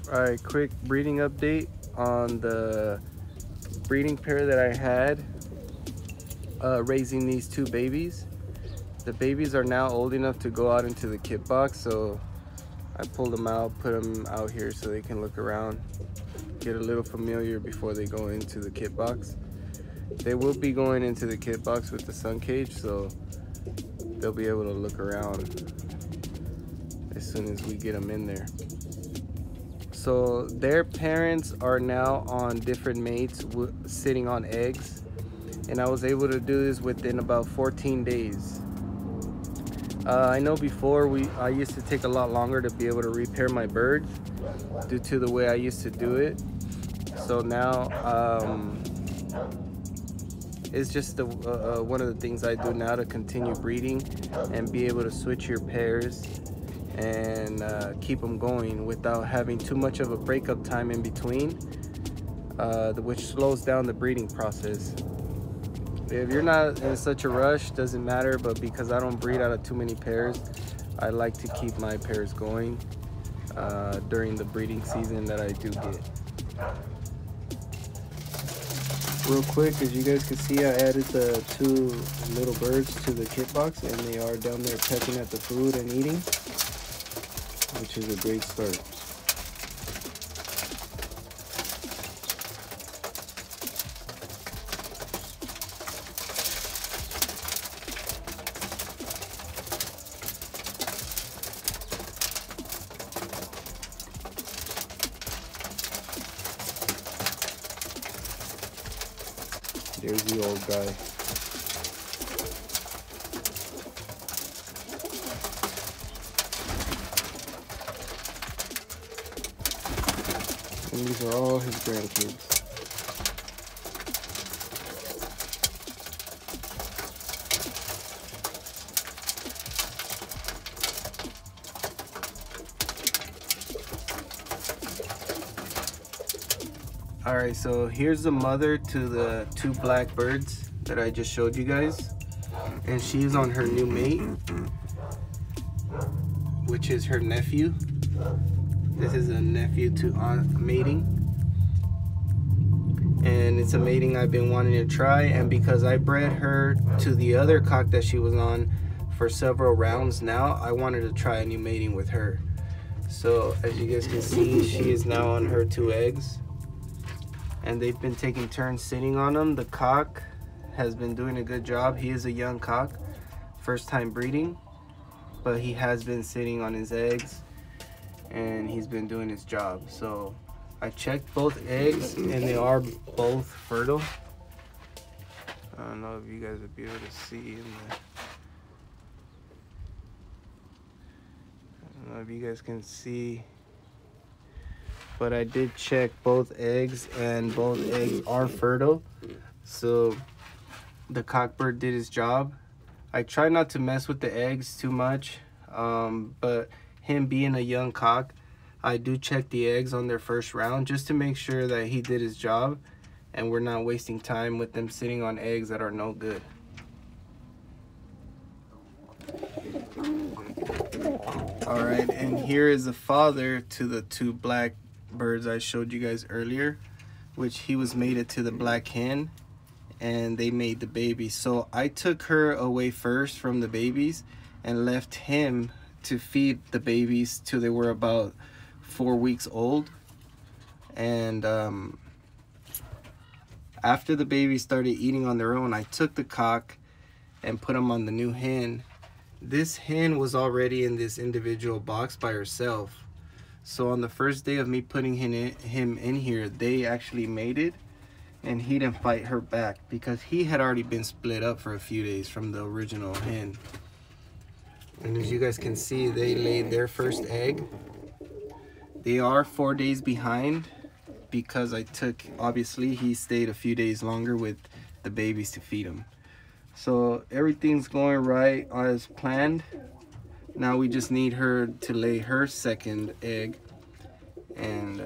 Alright, quick breeding update on the breeding pair that I had raising these two babies. The babies are now old enough to go out into the kit box, so I pulled them out, put them out here so they can look around, get a little familiar before they go into the kit box. They will be going into the kit box with the sun cage, so they'll be able to look around as soon as we get them in there. So their parents are now on different mates sitting on eggs, and I was able to do this within about 14 days. I know before I used to take a lot longer to be able to repair my birds due to the way I used to do it. So now it's just one of the things I do now to continue breeding and be able to switch your pairs and keep them going without having too much of a breakup time in between, which slows down the breeding process. If you're not in such a rush, doesn't matter, but because I don't breed out of too many pairs, I like to keep my pairs going during the breeding season that I do get. Real quick, as you guys can see, I added the two little birds to the kit box, and they are down there pecking at the food and eating, which is a great start. There's the old guy. And these are all his grandkids. Alright, so here's the mother to the two black birds that I just showed you guys. And she's on her new mate, which is her nephew. This is a nephew to aunt mating. And it's a mating I've been wanting to try, and because I bred her to the other cock that she was on for several rounds now, I wanted to try a new mating with her. So as you guys can see, she is now on her two eggs, and they've been taking turns sitting on them. The cock has been doing a good job. He is a young cock, first time breeding, but he has been sitting on his eggs and he's been doing his job. So I checked both eggs and they are both fertile. I don't know if you guys would be able to see in the, I don't know if you guys can see, but I did check both eggs and both eggs are fertile. So the cockbird did his job. I try not to mess with the eggs too much, but him being a young cock, I do check the eggs on their first round just to make sure that he did his job and we're not wasting time with them sitting on eggs that are no good. Alright, and here is the father to the two black birds I showed you guys earlier, which he was mated to the black hen and they made the baby. So I took her away first from the babies and left him to feed the babies till they were about 4 weeks old. And after the babies started eating on their own, I took the cock and put him on the new hen. This hen was already in this individual box by herself. So on the first day of me putting him in here, they actually mated, and he didn't fight her back because he had already been split up for a few days from the original hen. And as you guys can see, they laid their first egg. They are 4 days behind because obviously he stayed a few days longer with the babies to feed them. So everything's going right as planned. Now we just need her to lay her second egg, and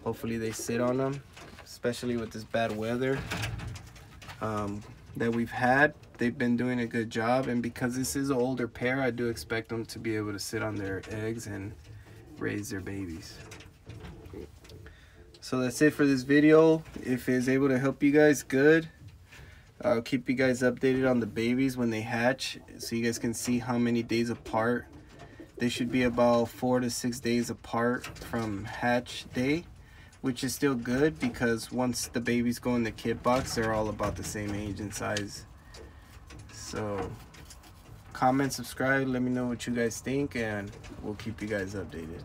hopefully they sit on them, especially with this bad weather that we've had. They've been doing a good job, and because this is an older pair, I do expect them to be able to sit on their eggs and raise their babies. So that's it for this video. If it's able to help you guys, good. I'll keep you guys updated on the babies when they hatch, so you guys can see how many days apart. They should be about 4 to 6 days apart from hatch day, which is still good because once the babies go in the kit box, they're all about the same age and size. So comment, subscribe, let me know what you guys think, and we'll keep you guys updated.